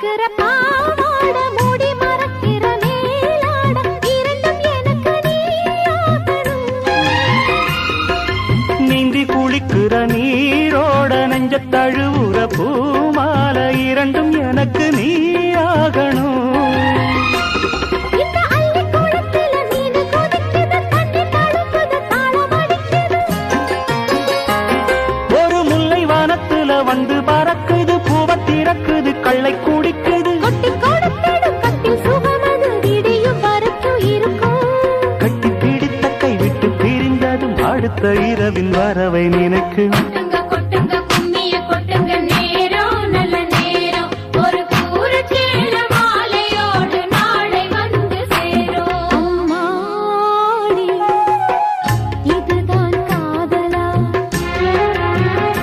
மணக்கிற பாவாட மூடி மறக்கிற மேலாட இரண்டும் எனக்கு நீயாகணும். நீந்தி குளிக்கிற நீரோட நெஞ்ச தழுவுற பூமால இரண்டும் எனக்கு நீயாகணும். ஒரு முல்லை வானத்துல வந்து பறக்குது பூவ திறக்குது கள்ளை குடிக்குது. கட்டி பிடித்த கை விட்டு பிரிந்ததும் அடுத்த இரவின் வரவை நினைக்கும்.